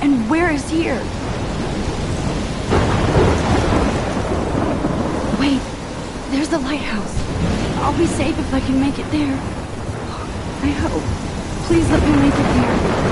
And where is here? Wait, there's the lighthouse. I'll be safe if I can make it there. I hope. Please let me make it there.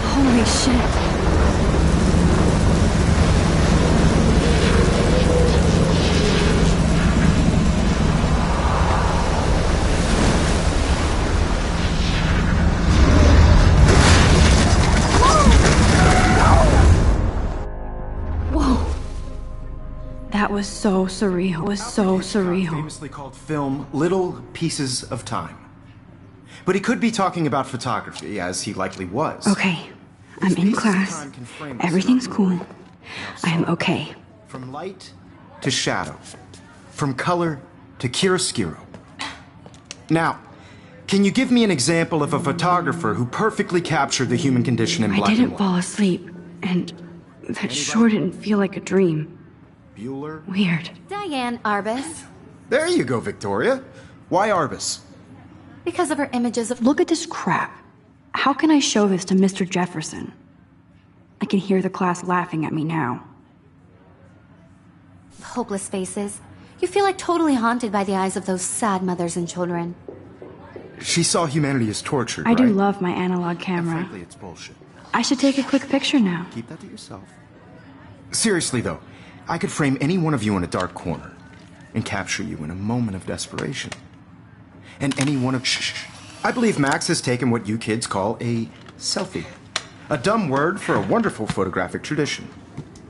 Holy shit. Whoa. That was so surreal. It was so surreal. Famously called film Little Pieces of Time. But he could be talking about photography, as he likely was. Okay. I'm in class. Everything's cool. I am okay. From light to shadow. From color to chiaroscuro. Now, can you give me an example of a photographer who perfectly captured the human condition in black and white? I didn't fall asleep, and that sure didn't feel like a dream. Bueller? Weird. Diane Arbus. There you go, Victoria. Why Arbus? Because of her images of... Look at this crap. How can I show this to Mr. Jefferson? I can hear the class laughing at me now. hopeless faces. You feel like totally haunted by the eyes of those sad mothers and children. She saw humanity as tortured, I do right? love my analog camera. Frankly, it's bullshit. I should take a quick picture now. Keep that to yourself. Seriously, though, I could frame any one of you in a dark corner and capture you in a moment of desperation. And any one of... Shh. I believe Max has taken what you kids call a selfie. A dumb word for a wonderful photographic tradition.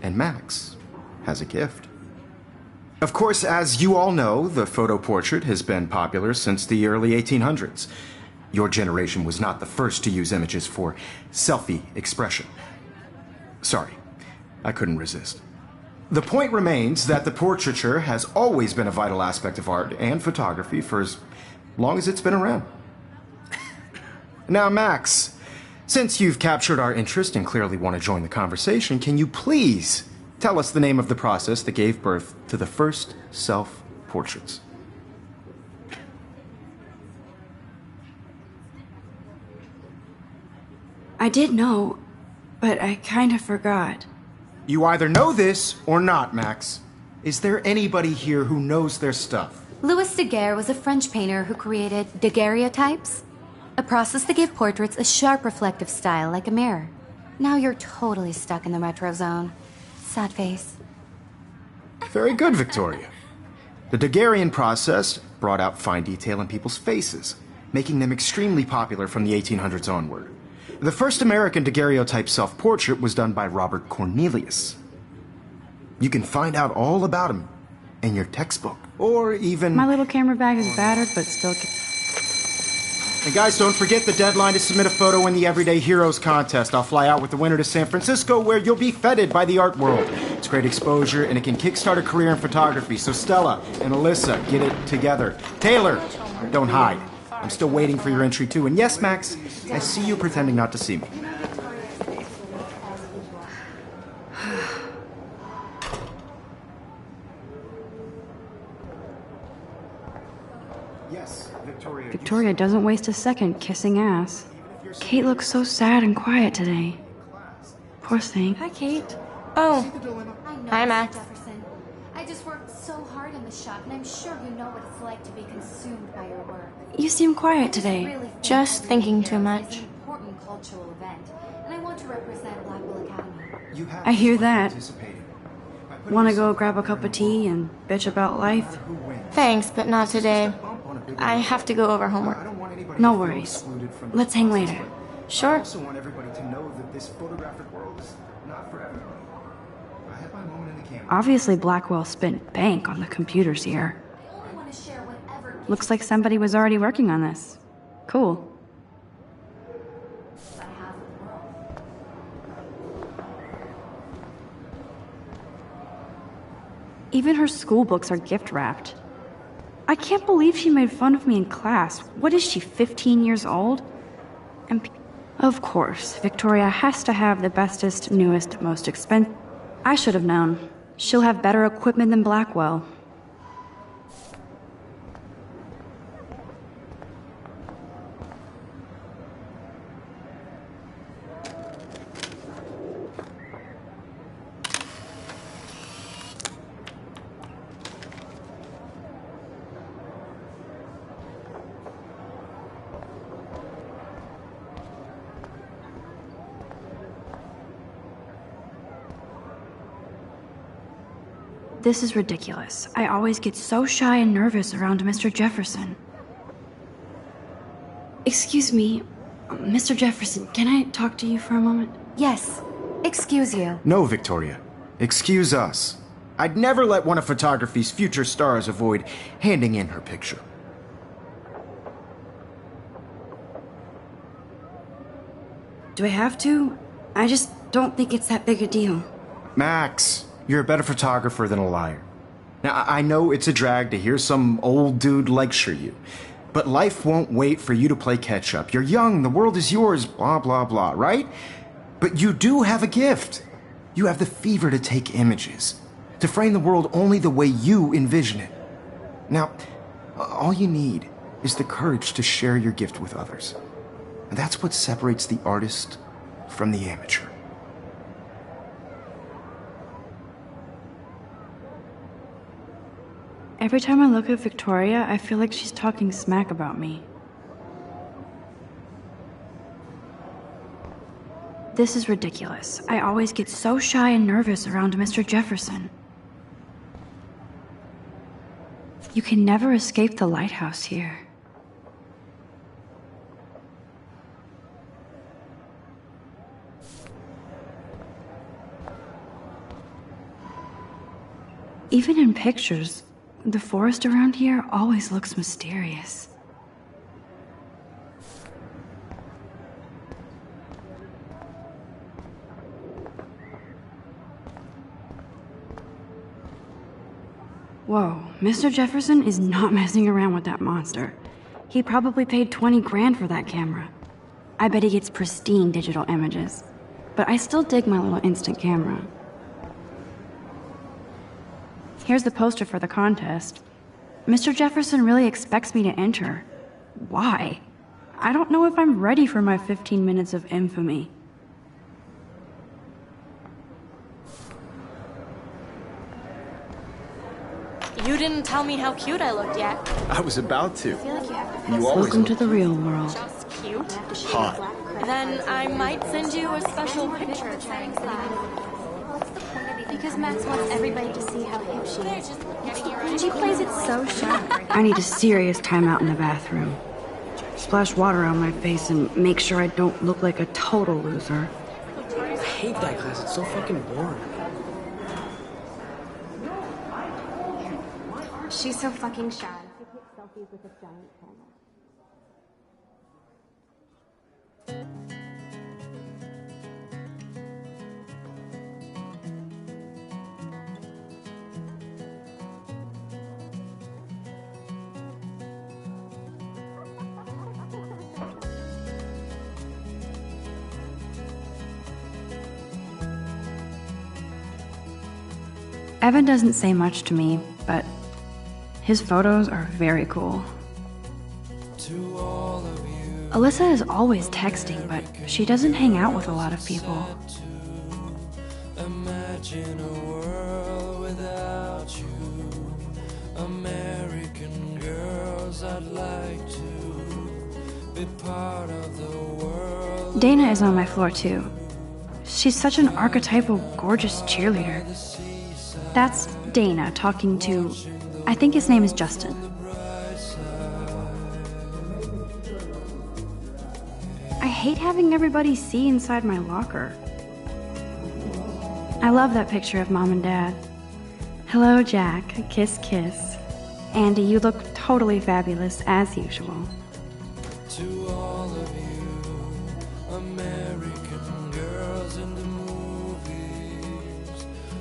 And Max has a gift. Of course, as you all know, the photo portrait has been popular since the early 1800s. Your generation was not the first to use images for selfie expression. Sorry, I couldn't resist. The point remains that the portraiture has always been a vital aspect of art and photography for as long as it's been around. Now, Max, since you've captured our interest and clearly want to join the conversation, can you please tell us the name of the process that gave birth to the first self-portraits? I did know, but I kind of forgot. You either know this or not, Max. Is there anybody here who knows their stuff? Louis Daguerre was a French painter who created daguerreotypes, a process that gave portraits a sharp reflective style like a mirror. Now you're totally stuck in the retro zone. Sad face. Very good, Victoria. The Daguerrean process brought out fine detail in people's faces, making them extremely popular from the 1800s onward. The first American daguerreotype self-portrait was done by Robert Cornelius. You can find out all about him in your textbook, or even... My little camera bag is battered, but still... And guys, don't forget the deadline to submit a photo in the Everyday Heroes contest. I'll fly out with the winner to San Francisco, where you'll be feted by the art world. It's great exposure, and it can kickstart a career in photography. So Stella and Alyssa, get it together. Taylor, don't hide. I'm still waiting for your entry, too. And yes, Max, I see you pretending not to see me. Yes, Victoria. Victoria doesn't waste a second kissing ass. Kate looks so sad and quiet today. Poor thing. Hi, Kate. Oh, hi, Max. Jefferson. I just worked so hard in the shop, and I'm sure you know what it's like to be consumed by your work. You seem quiet today. Just thinking too much. It's an important cultural event, and I want to represent Blackwell Academy. I hear that. Want to go grab a cup of tea and bitch about life? Thanks, but not today. I have to go over homework. I don't want anybody No to feel worries. excluded from Let's this hang process, later. but I Sure. also want everybody to know that this photographic world is not for everybody. I had my moment in the camera. Obviously, Blackwell spent bank on the computers here. Looks like somebody was already working on this. Cool. Even her school books are gift wrapped. I can't believe she made fun of me in class. What is she, 15 years old? Of course, Victoria has to have the bestest, newest, most expensive. I should have known. She'll have better equipment than Blackwell. This is ridiculous. I always get so shy and nervous around Mr. Jefferson. Excuse me, Mr. Jefferson, can I talk to you for a moment? Yes. Excuse you. No, Victoria. Excuse us. I'd never let one of photography's future stars avoid handing in her picture. Do I have to? I just don't think it's that big a deal. Max, you're a better photographer than a liar. Now, I know it's a drag to hear some old dude lecture you, but life won't wait for you to play catch up. You're young, the world is yours, blah, blah, blah, right? But you do have a gift. You have the fever to take images, to frame the world only the way you envision it. Now, all you need is the courage to share your gift with others. And that's what separates the artist from the amateur. Every time I look at Victoria, I feel like she's talking smack about me. This is ridiculous. I always get so shy and nervous around Mr. Jefferson. You can never escape the lighthouse here. Even in pictures, the forest around here always looks mysterious. Whoa, Mr. Jefferson is not messing around with that monster. He probably paid 20 grand for that camera. I bet he gets pristine digital images. But I still dig my little instant camera. Here's the poster for the contest. Mr. Jefferson really expects me to enter. Why? I don't know if I'm ready for my 15 minutes of infamy. You didn't tell me how cute I looked yet. I was about to. You Welcome to the real world. Just cute. hot. Then I might send you a special picture. Because Max wants everybody to see how hip she is. And she plays it so sharp. I need a serious timeout in the bathroom. Splash water on my face and make sure I don't look like a total loser. I hate that class. It's so fucking boring. She's so fucking shy. She takes selfies with a giant camera. Evan doesn't say much to me, but his photos are very cool. Alyssa is always texting, but she doesn't hang out with a lot of people. Imagine a world without you. American girls, I'd like to be part of the world. Dana is on my floor too. She's such an archetypal, gorgeous cheerleader. That's Dana talking to, I think his name is Justin. hate having everybody see inside my locker. I love that picture of Mom and Dad. Hello, Jack. Kiss, kiss. Andy, you look totally fabulous, as usual. To all of you, American girls in the movies,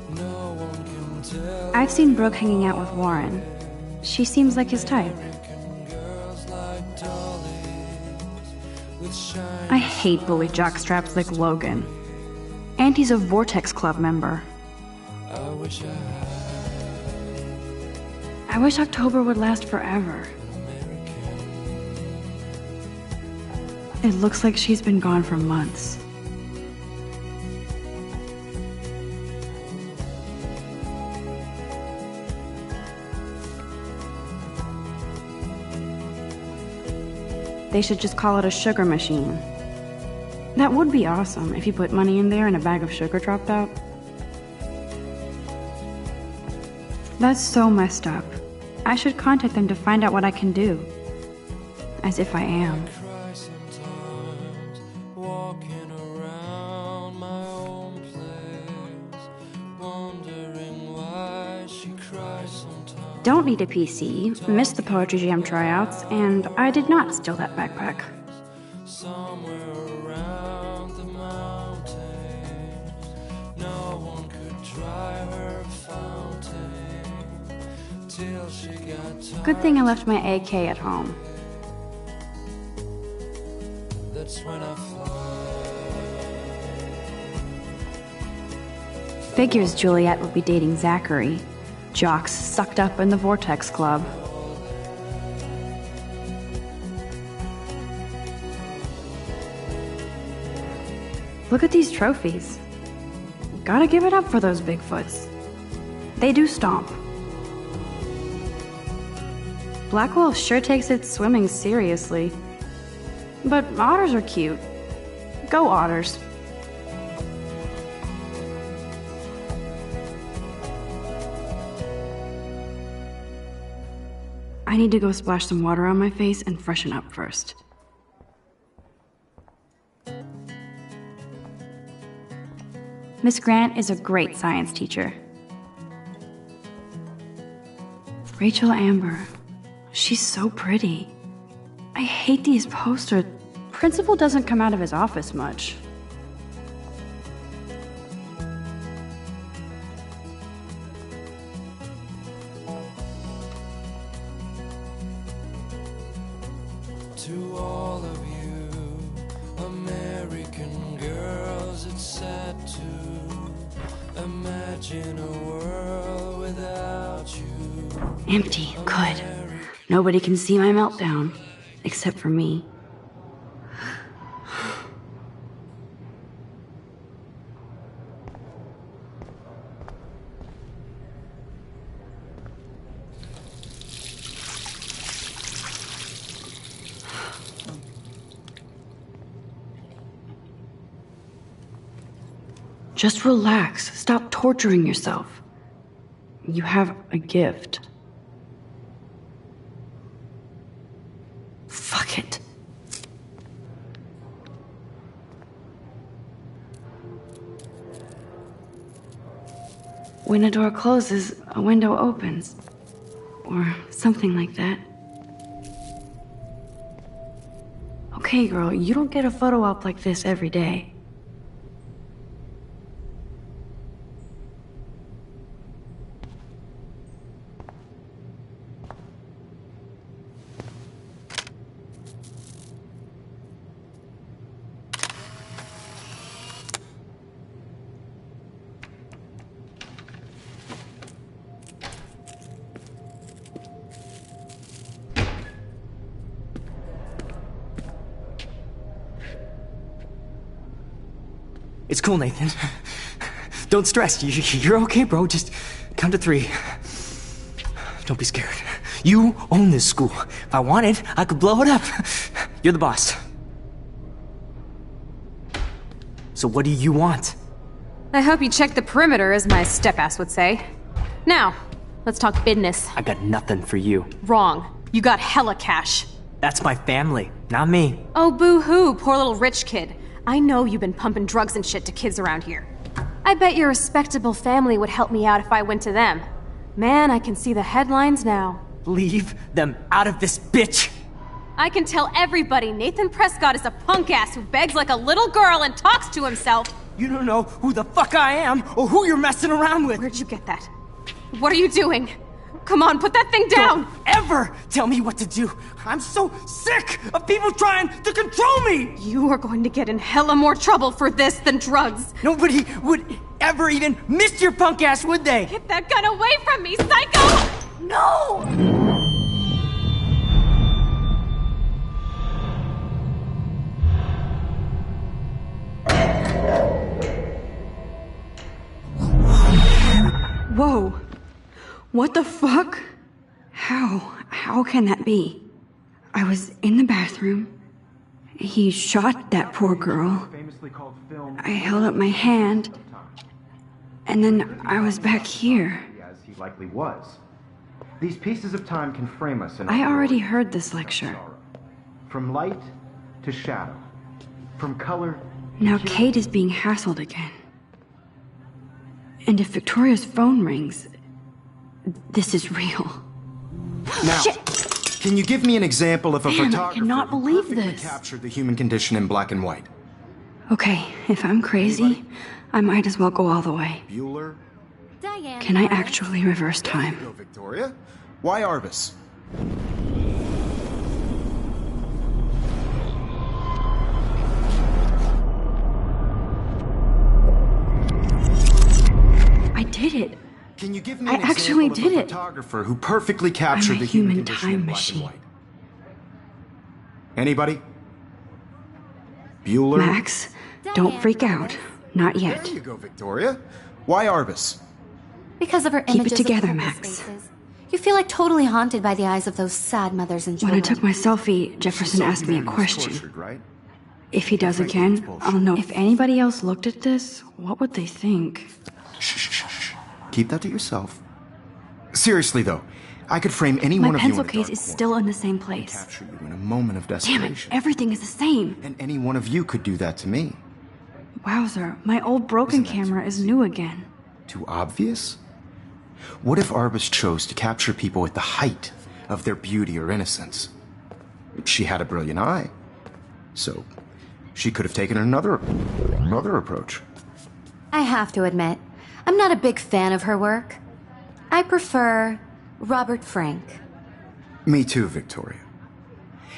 no one can tell. I've seen Brooke hanging out with Warren. She seems like his type. Girls like dollies with shiny. I hate bully jockstraps like Logan. And he's a Vortex Club member. I wish I had I wish October would last forever. It looks like she's been gone for months. They should just call it a sugar machine. That would be awesome if you put money in there and a bag of sugar dropped out. That's so messed up. I should contact them to find out what I can do. As if I am. cry sometimes, walking around my own place, wondering why she cries sometimes. Don't need a PC, missed the Poetry Jam tryouts, and I did not steal that backpack. Somewhere around the mountains, no one could dry her fountain till she got tired. Good thing I left my AK at home. That's when I fly. Figures Juliet would be dating Zachary. Jocks sucked up in the Vortex Club. Look at these trophies. Gotta give it up for those Bigfoots. They do stomp. Blackwell sure takes its swimming seriously. But otters are cute. Go otters. I need to go splash some water on my face and freshen up first. Miss Grant is a great science teacher. Rachel Amber. She's so pretty. I hate these posters. Principal doesn't come out of his office much. To all of you, American girls, it's sad to imagine a world without you. Empty. Good. Nobody can see my meltdown. Except for me. Just relax. Stop torturing yourself. You have a gift. Fuck it. When a door closes, a window opens. Or something like that. Okay, girl, you don't get a photo op like this every day. It's cool, Nathan. Don't stress. You're okay, bro. Just count to 3. Don't be scared. You own this school. If I wanted, I could blow it up. You're the boss. So what do you want? I hope you checked the perimeter, as my step-ass would say. Now, let's talk business. I got nothing for you. Wrong. You got hella cash. That's my family, not me. Oh, boo-hoo, poor little rich kid. I know you've been pumping drugs and shit to kids around here. I bet your respectable family would help me out if I went to them. Man, I can see the headlines now. Leave them out of this, bitch! I can tell everybody Nathan Prescott is a punk ass who begs like a little girl and talks to himself. You don't know who the fuck I am or who you're messing around with. Where'd you get that? What are you doing? Come on, put that thing down! Don't ever tell me what to do. I'm so sick of people trying to control me. You are going to get in hella more trouble for this than drugs. Nobody would ever even miss your punk ass, would they? Get that gun away from me, psycho! No! Whoa. What the fuck? How can that be? I was in the bathroom. He shot that poor girl. I held up my hand. And then I was back here. As he likely was. These pieces of time can frame us in I already heard this lecture. From light to shadow. From color to Now hue. Kate is being hassled again. And if Victoria's phone rings, this is real. Now, Shit. can you give me an example of a Damn, I photographer cannot who believe perfectly this. captured the human condition in black and white? Okay, if I'm crazy, I might as well go all the way. Bueller? Diane. Can I actually reverse time? Go, Victoria. Why Arbus? I did it. Can you give me I an actually example did of a it. photographer who perfectly captured I'm a the human human condition time in black machine. and white? Anybody? Bueller? Max, don't freak out. Not yet. There you go, Victoria. Why Arbus? Because of her Keep it images together, of hopeless Max. faces. You feel like totally haunted by the eyes of those sad mothers and When I children. took my selfie, Jefferson asked me a question. Tortured, right? If he does again, I'll know. If anybody else looked at this, what would they think? Shh. Keep that to yourself. Seriously, though, I could frame any My one of you in pencil a case dark is corner still in the same and place. capture you in a moment of Damn desperation. it, everything is the same. And any one of you could do that to me. Wowzer, my old broken camera is new again. Too obvious? What if Arbus chose to capture people at the height of their beauty or innocence? She had a brilliant eye, so she could have taken another approach. I have to admit, I'm not a big fan of her work. I prefer Robert Frank. Me too, Victoria.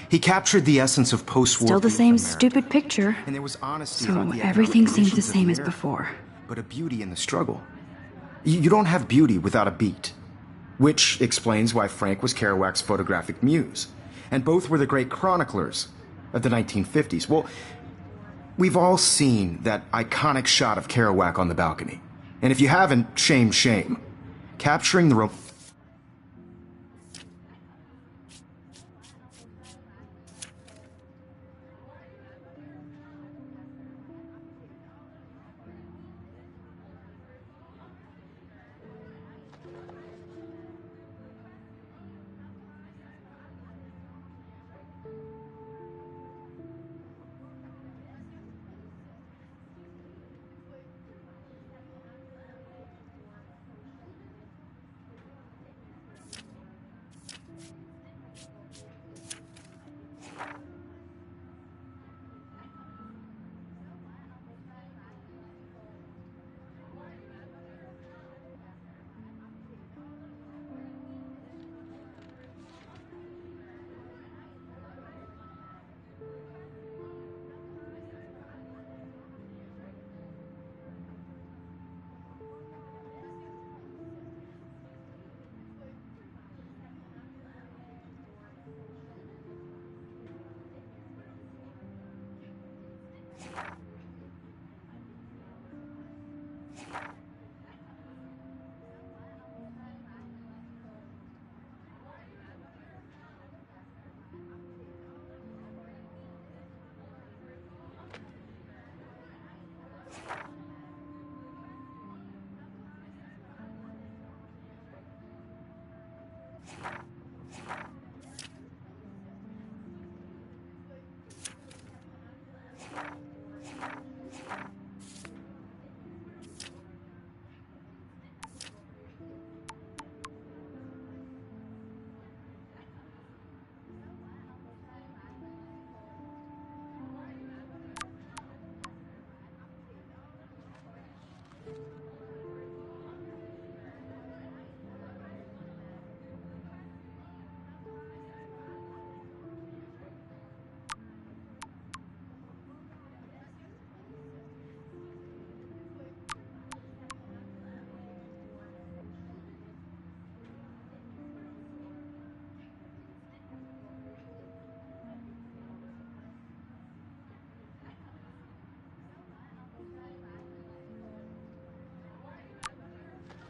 He captured the essence of post-war Still the youth same America. stupid picture. And there was honesty So about the economic everything seems the conditions of same as era, before. but a beauty in the struggle. You don't have beauty without a beat, which explains why Frank was Kerouac's photographic muse, and both were the great chroniclers of the 1950s. Well, we've all seen that iconic shot of Kerouac on the balcony, and if you haven't, shame. Capturing the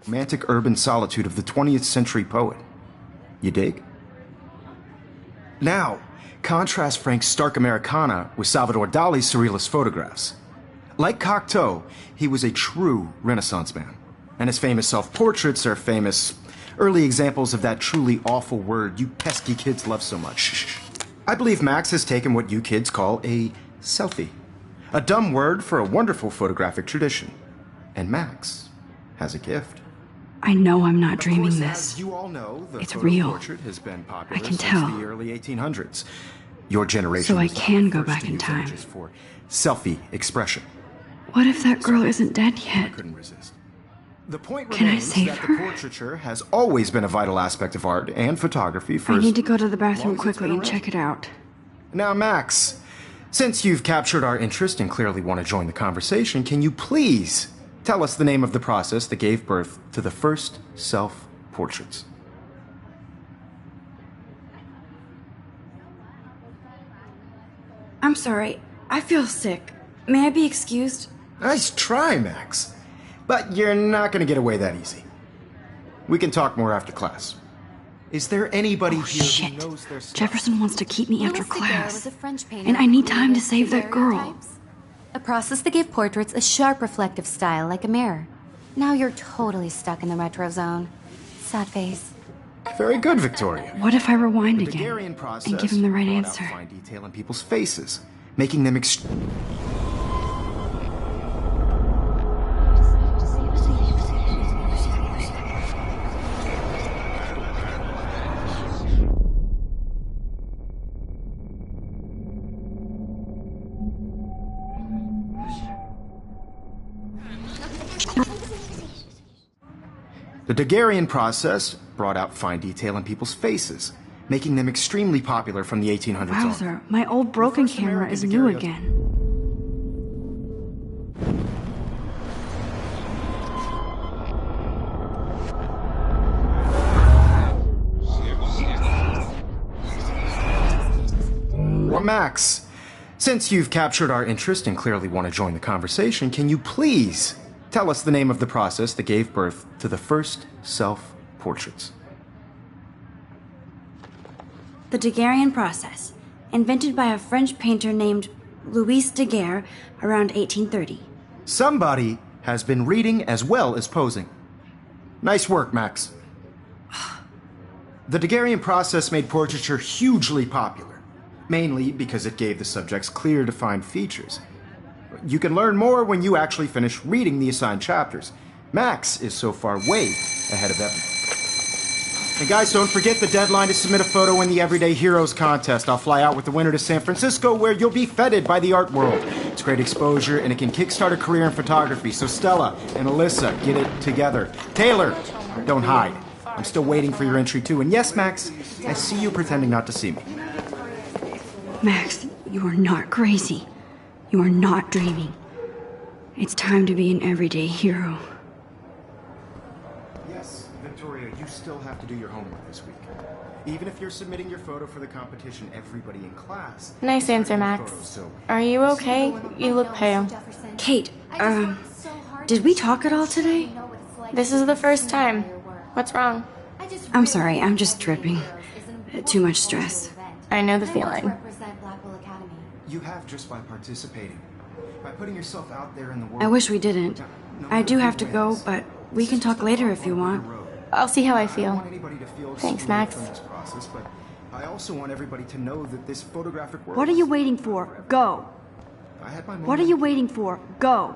Romantic urban solitude of the 20th century poet. You dig? Now, contrast Frank's stark Americana with Salvador Dali's surrealist photographs. Like Cocteau, he was a true Renaissance man, and his famous self-portraits are famous early examples of that truly awful word you pesky kids love so much. I believe Max has taken what you kids call a selfie, a dumb word for a wonderful photographic tradition. And Max has a gift. I know I'm not Of dreaming course, this. as you all know, the It's photo real. portrait has been popular I can since tell. the early 1800s. Your generation So I was not can the go first back to in use time. images for selfie expression. What if that girl isn't dead I yet? couldn't resist. The point Can I remains save that her? the portraiture has always been a vital aspect of art and photography for I as need to go to the long bathroom as it's quickly been and around. check it out. Now, Max, since you've captured our interest and clearly want to join the conversation, can you please tell us the name of the process that gave birth to the first self-portraits? I'm sorry. I feel sick. May I be excused? Nice try, Max. But you're not going to get away that easy. We can talk more after class. Is there anybody Oh, here shit. who knows their stuff? Jefferson wants to keep me after Louis Daguerre class. was a French painter And I need time to who save that created girl. daguerreotypes, a process that gave portraits a sharp reflective style like a mirror. Now you're totally stuck in the retro zone. Sad face. Very good, Victoria. What if I rewind The again Daguerrean process and give him the right brought out answer? fine detail in people's faces, making them The Daguerrean process brought out fine detail in people's faces, making them extremely popular from the 1800s on. Wowzer, my old broken first camera American is new daguerreotype. again. Well, Max, since you've captured our interest and clearly want to join the conversation, can you please tell us the name of the process that gave birth to the first self-portraits? The Daguerrean process, invented by a French painter named Louis Daguerre around 1830. Somebody has been reading as well as posing. Nice work, Max. The Daguerrean process made portraiture hugely popular, mainly because it gave the subjects clear, defined features. You can learn more when you actually finish reading the assigned chapters. Max is so far way ahead of everyone. And guys, don't forget the deadline to submit a photo in the Everyday Heroes contest. I'll fly out with the winner to San Francisco, where you'll be feted by the art world. It's great exposure, and it can kickstart a career in photography. So Stella and Alyssa, get it together. Taylor, don't hide. I'm still waiting for your entry too. And yes, Max, I see you pretending not to see me. Max, you are not crazy. You are not dreaming. It's time to be an everyday hero. Yes, Victoria, you still have to do your homework this week. Even if you're submitting your photo for the competition, everybody in class. Nice answer, Max. Are you okay? You look pale. Kate, did we talk at all today? This is the first time. What's wrong? I'm sorry, I'm just dripping. Too much stress. I know the feeling. You have just by participating. By putting yourself out there in the world. I wish we didn't. No I do matter have to who go, wins, but we can talk later if you want. I'll see how I I don't feel. want anybody to feel Thanks, excluded Max. from this process, but I also want everybody to know that this photographic world. What are you waiting for? Go! I had my What are moment. you waiting for? Go!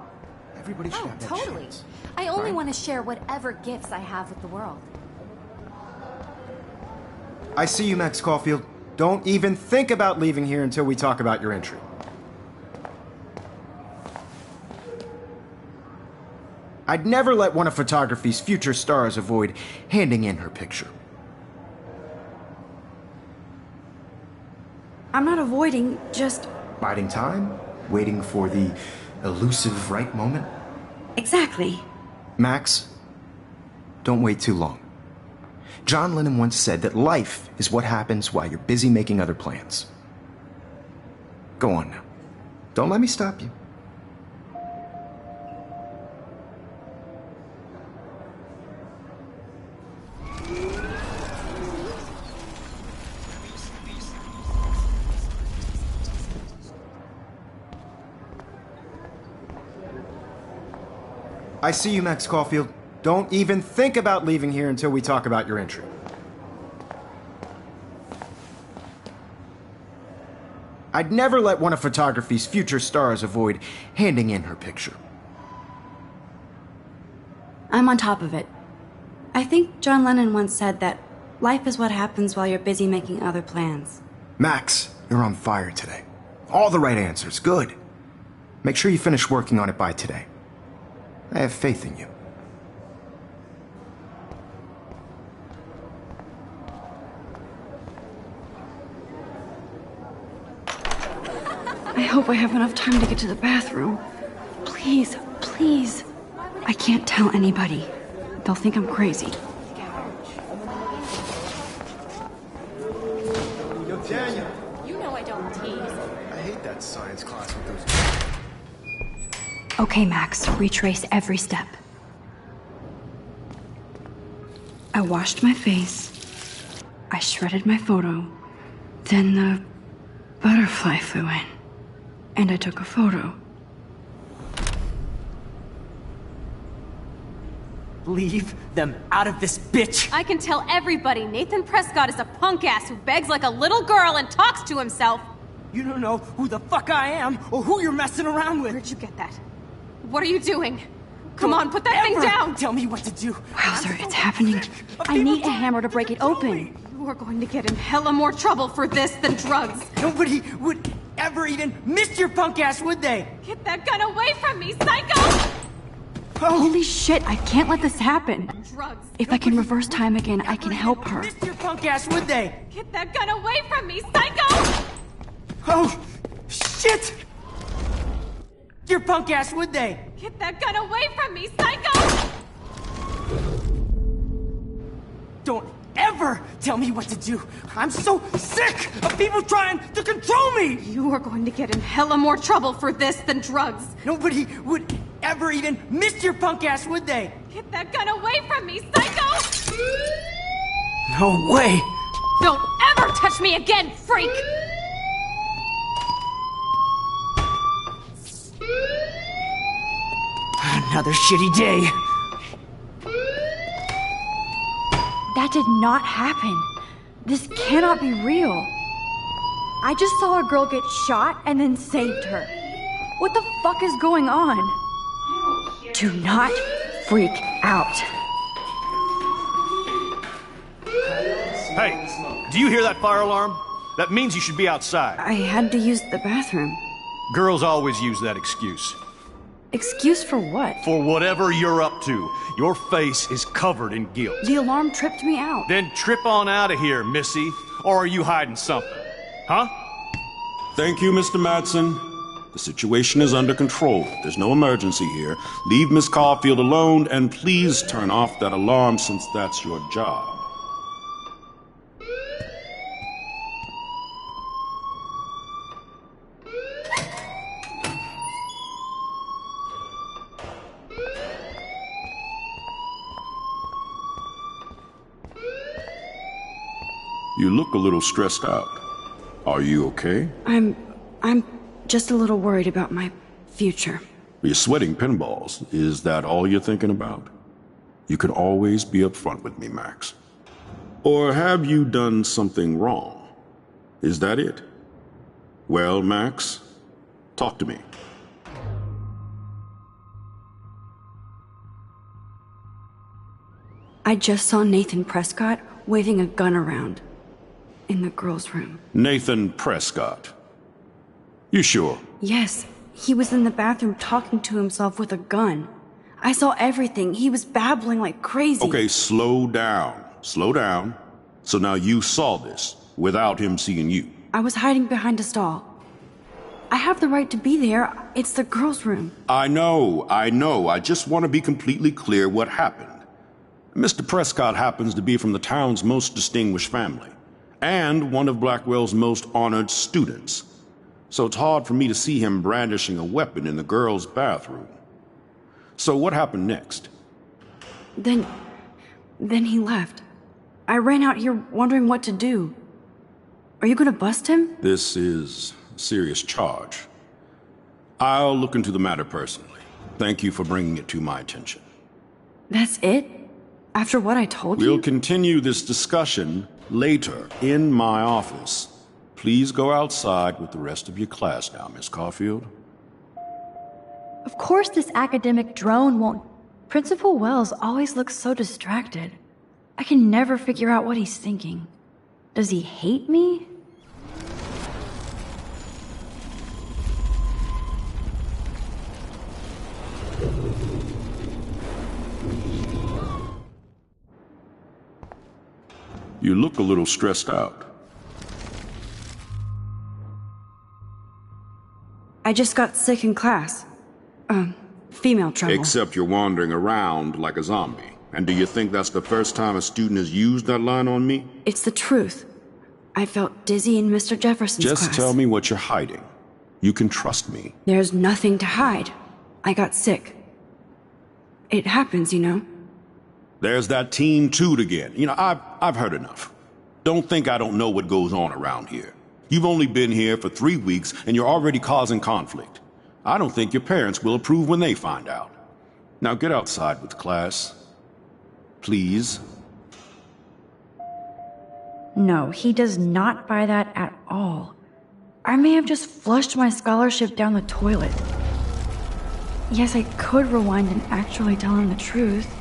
Everybody should Oh, have that totally. chance. I only Right? want to share whatever gifts I have with the world. I see you, Max Caulfield. Don't even think about leaving here until we talk about your entry. I'd never let one of photography's future stars avoid handing in her picture. I'm not avoiding, just... Biding time? Waiting for the elusive right moment? Exactly. Max, don't wait too long. John Lennon once said that life is what happens while you're busy making other plans. Go on now. Don't let me stop you. I see you, Max Caulfield. Don't even think about leaving here until we talk about your entry. I'd never let one of photography's future stars avoid handing in her picture. I'm on top of it. I think John Lennon once said that life is what happens while you're busy making other plans. Max, you're on fire today. All the right answers. Good. Make sure you finish working on it by today. I have faith in you. I hope I have enough time to get to the bathroom. Please, please. I can't tell anybody. They'll think I'm crazy. Yo, Daniel. You know I don't tease. I hate that science class with those... Okay, Max, retrace every step. I washed my face. I shredded my photo. Then the butterfly flew in. And I took a photo. Leave them out of this, bitch! I can tell everybody Nathan Prescott is a punk ass who begs like a little girl and talks to himself. You don't know who the fuck I am or who you're messing around with. Where'd you get that? What are you doing? Come on, put that thing down! Tell me what to do. Wowzer, it's happening. I need a hammer to break it open. You are going to get in hella more trouble for this than drugs. Nobody would ever even miss your punk ass, would they? Get that gun away from me, psycho! Holy shit, I can't let this happen. Drugs. If I can reverse time again, I can help her. Miss your punk ass, would they? Get that gun away from me, psycho! Oh, shit! Your punk ass, would they? Get that gun away from me, psycho! Don't ever tell me what to do. I'm so sick of people trying to control me! You are going to get in hella more trouble for this than drugs. Nobody would ever even miss your punk ass, would they? Get that gun away from me, psycho! No way! Don't ever touch me again, freak! Another shitty day. That did not happen. This cannot be real. I just saw a girl get shot and then saved her. What the fuck is going on? Do not freak out. Hey, do you hear that fire alarm? That means you should be outside. I had to use the bathroom. Girls always use that excuse. Excuse for what? For whatever you're up to. Your face is covered in guilt. The alarm tripped me out. Then trip on out of here, Missy. Or are you hiding something? Huh? Thank you, Mr. Madsen. The situation is under control. There's no emergency here. Leave Miss Caulfield alone, and please turn off that alarm since that's your job. You look a little stressed out. Are you okay? I'm just a little worried about my future. You're sweating pinballs. Is that all you're thinking about? You can always be upfront with me, Max. Or have you done something wrong? Is that it? Well, Max, talk to me. I just saw Nathan Prescott waving a gun around in the girls' room. Nathan Prescott. You sure? Yes, he was in the bathroom talking to himself with a gun. I saw everything. He was babbling like crazy. Okay, slow down. Slow down. So now you saw this without him seeing you. I was hiding behind a stall. I have the right to be there. It's the girls' room. I know. I just want to be completely clear what happened. Mr. Prescott happens to be from the town's most distinguished family, and one of Blackwell's most honored students. So it's hard for me to see him brandishing a weapon in the girls' bathroom. So what happened next? Then he left. I ran out here wondering what to do. Are you gonna bust him? This is a serious charge. I'll look into the matter personally. Thank you for bringing it to my attention. That's it? After what I told you? We'll continue this discussion later in my office. Please go outside with the rest of your class now, Miss Caulfield. Of course this academic drone won't... Principal Wells always looks so distracted. I can never figure out what he's thinking. Does he hate me? You look a little stressed out. I just got sick in class. Female trouble. Except you're wandering around like a zombie. And do you think that's the first time a student has used that line on me? It's the truth. I felt dizzy in Mr. Jefferson's class. Just tell me what you're hiding. You can trust me. There's nothing to hide. I got sick. It happens, you know. There's that Team Toot again. You know, I've heard enough. Don't think I don't know what goes on around here. You've only been here for 3 weeks, and you're already causing conflict. I don't think your parents will approve when they find out. Now get outside with class. Please. No, he does not buy that at all. I may have just flushed my scholarship down the toilet. Yes, I could rewind and actually tell him the truth.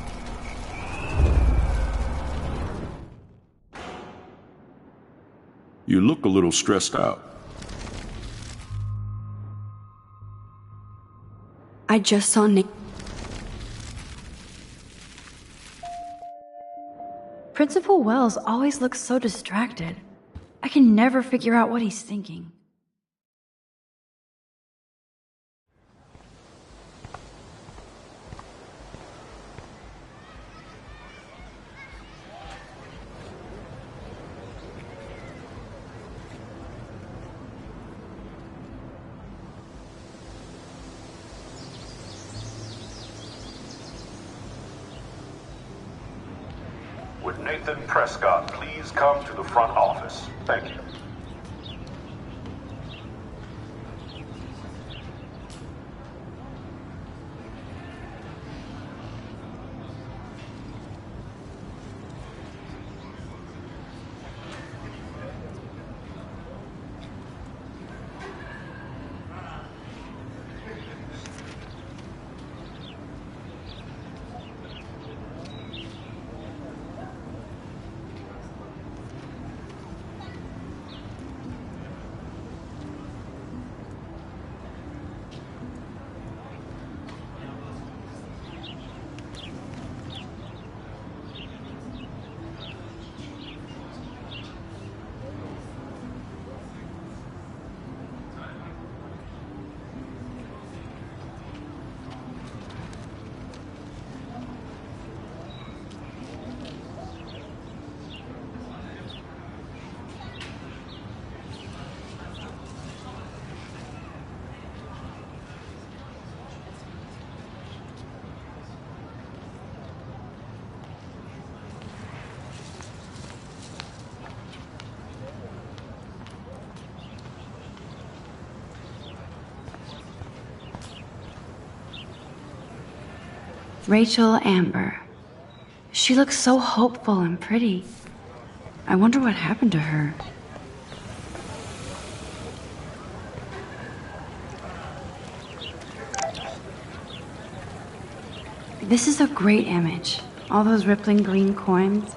You look a little stressed out. I just saw Nick. Principal Wells always looks so distracted. I can never figure out what he's thinking. Would Nathan Prescott please come to the front office? Thank you. Rachel Amber. She looks so hopeful and pretty. I wonder what happened to her. This is a great image. All those rippling green coins.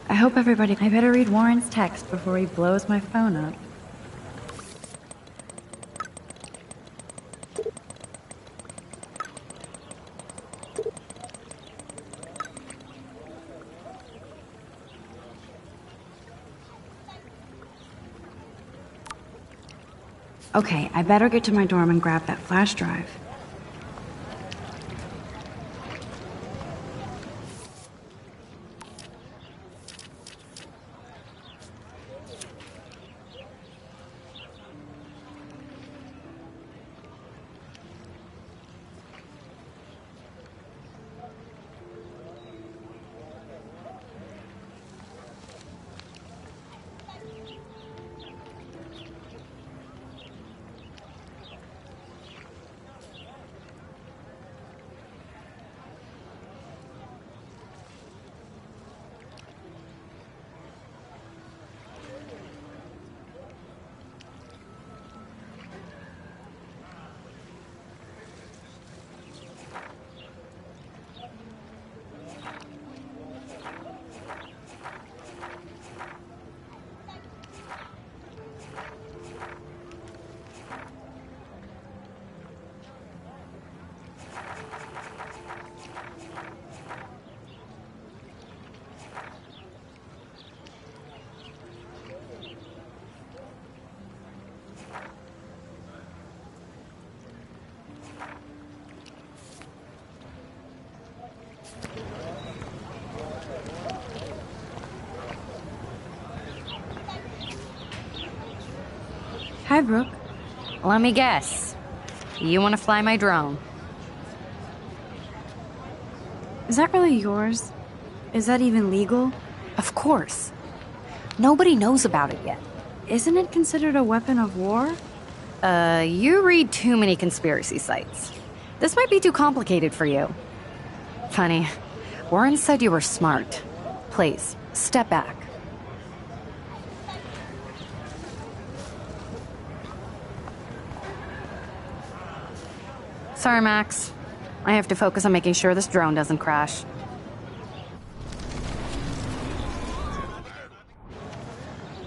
I hope everybody... I better read Warren's text before he blows my phone up. Okay, I better get to my dorm and grab that flash drive. Hi, Brooke. Let me guess. You want to fly my drone? Is that really yours? Is that even legal? Of course. Nobody knows about it yet. Isn't it considered a weapon of war? You read too many conspiracy sites. This might be too complicated for you. Funny. Warren said you were smart. Please, step back. Sorry, Max. I have to focus on making sure this drone doesn't crash.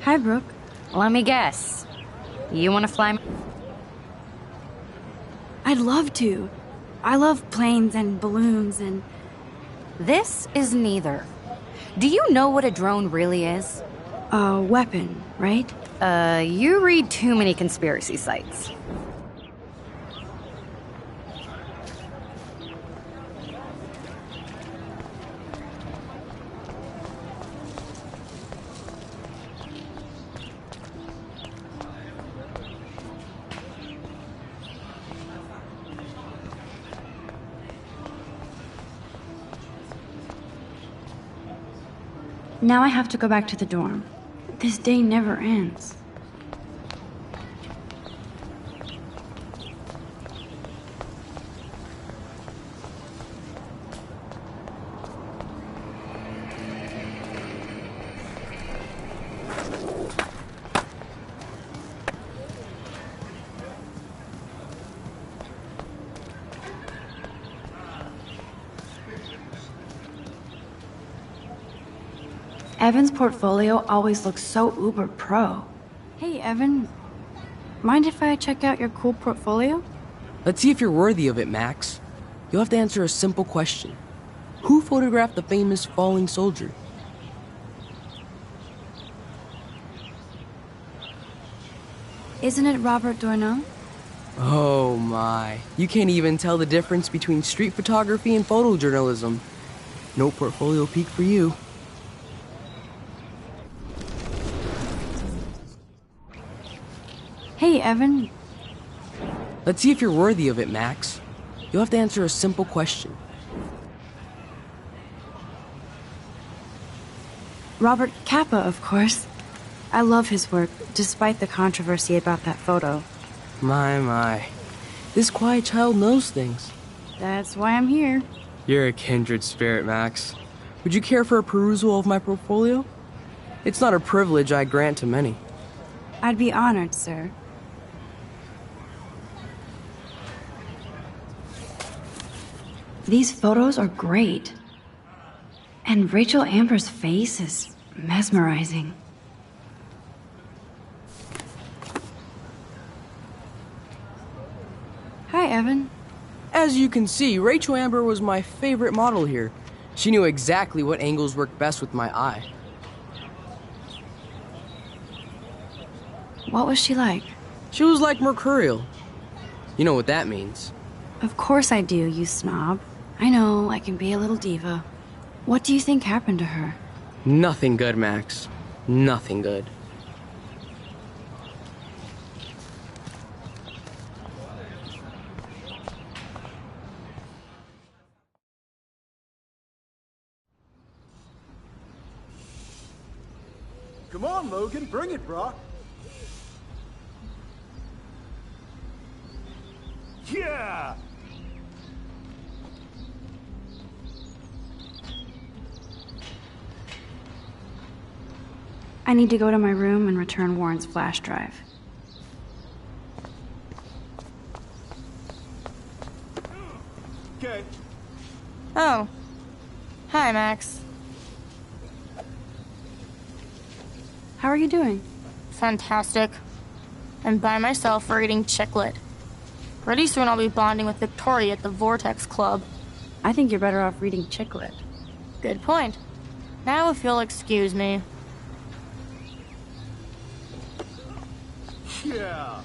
Hi, Brooke. Let me guess. You want to fly? I'd love to. I love planes and balloons and... This is neither. Do you know what a drone really is? A weapon, right? You read too many conspiracy sites. Now I have to go back to the dorm. This day never ends. Evan's portfolio always looks so uber pro. Hey, Evan. Mind if I check out your cool portfolio? Let's see if you're worthy of it, Max. You'll have to answer a simple question. Who photographed the famous falling soldier? Isn't it Robert Doisneau? Oh my. You can't even tell the difference between street photography and photojournalism. No portfolio peak for you. Hey, Evan. Let's see if you're worthy of it, Max. You'll have to answer a simple question. Robert Capa, of course. I love his work, despite the controversy about that photo. My. This quiet child knows things. That's why I'm here. You're a kindred spirit, Max. Would you care for a perusal of my portfolio? It's not a privilege I grant to many. I'd be honored, sir. These photos are great. And Rachel Amber's face is mesmerizing. Hi, Evan. As you can see, Rachel Amber was my favorite model here. She knew exactly what angles worked best with my eye. What was she like? She was like mercurial. You know what that means. Of course I do, you snob. I know, I can be a little diva. What do you think happened to her? Nothing good, Max. Nothing good. Come on, Logan, bring it, brah. Yeah! I need to go to my room and return Warren's flash drive. Okay. Oh. Hi, Max. How are you doing? Fantastic. I'm by myself reading Chicklet. Pretty soon I'll be bonding with Victoria at the Vortex Club. I think you're better off reading Chicklet. Good point. Now if you'll excuse me. Yeah.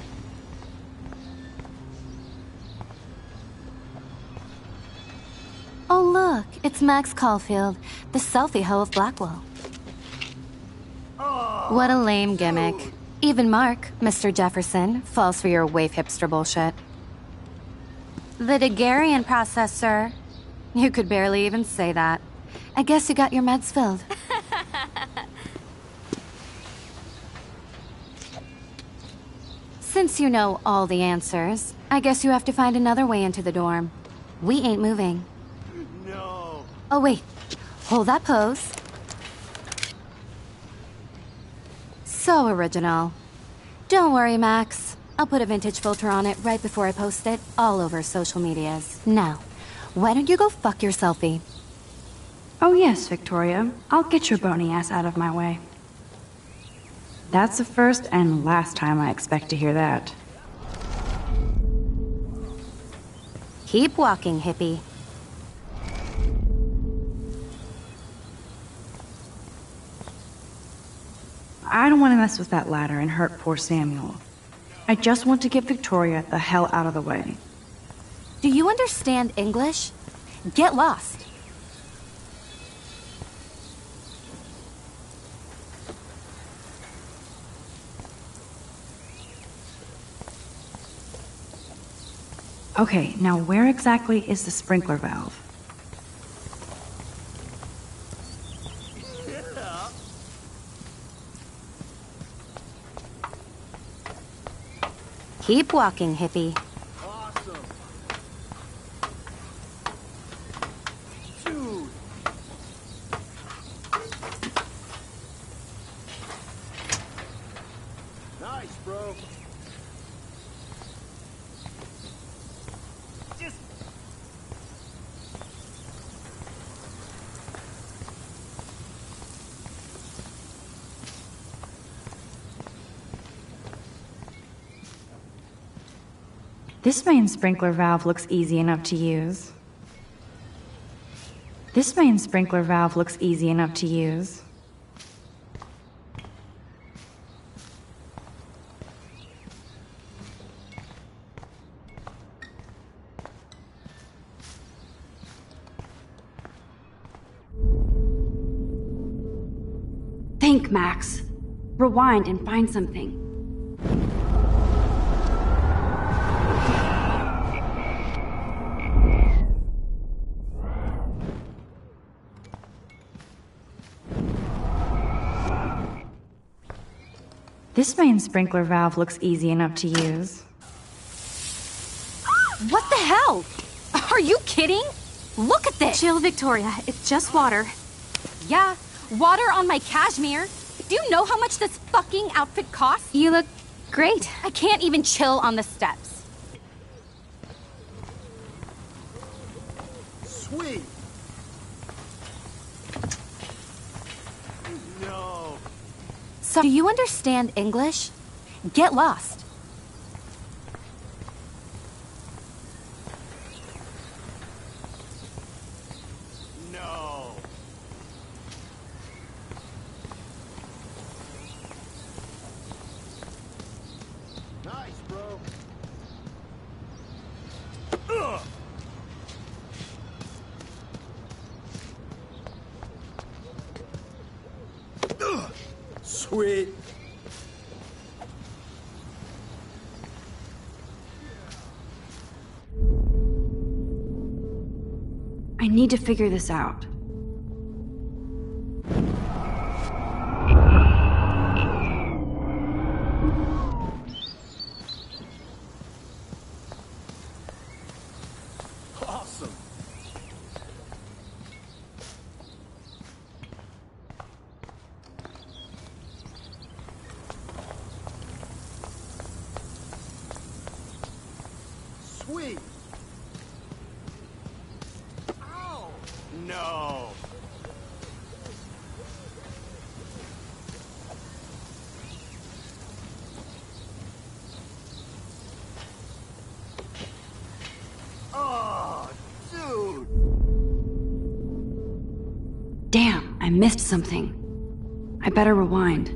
Oh look, it's Max Caulfield, the selfie hoe of Blackwell. What a lame gimmick. Even Mark, Mr. Jefferson, falls for your wave hipster bullshit. The Daguerrean process, sir. You could barely even say that. I guess you got your meds filled. Since you know all the answers, I guess you have to find another way into the dorm. We ain't moving. No. Oh wait, hold that pose. So original. Don't worry, Max. I'll put a vintage filter on it right before I post it all over social medias. Now, why don't you go fuck your selfie? Oh yes, Victoria. I'll get your bony ass out of my way. That's the first and last time I expect to hear that. Keep walking, hippie. I don't want to mess with that ladder and hurt poor Samuel. I just want to get Victoria the hell out of the way. Do you understand English? Get lost. Okay, now where exactly is the sprinkler valve? Keep walking, hippie. Awesome. Dude. Nice, bro. Just... This main sprinkler valve looks easy enough to use. This main sprinkler valve looks easy enough to use. Think, Max. Rewind and find something. This main sprinkler valve looks easy enough to use. What the hell? Are you kidding? Look at this! Chill, Victoria. It's just water. Yeah, water on my cashmere. Do you know how much this fucking outfit costs? You look great. I can't even chill on the steps. Sweet. No. So, do you understand English? Get lost. No. Nice, Sweet. I need to figure this out. Awesome. Sweet. Ow! No. Oh, dude. Damn, I missed something. I better rewind.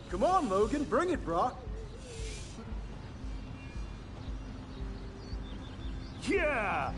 Come on, Logan, bring it, Brock. Yeah!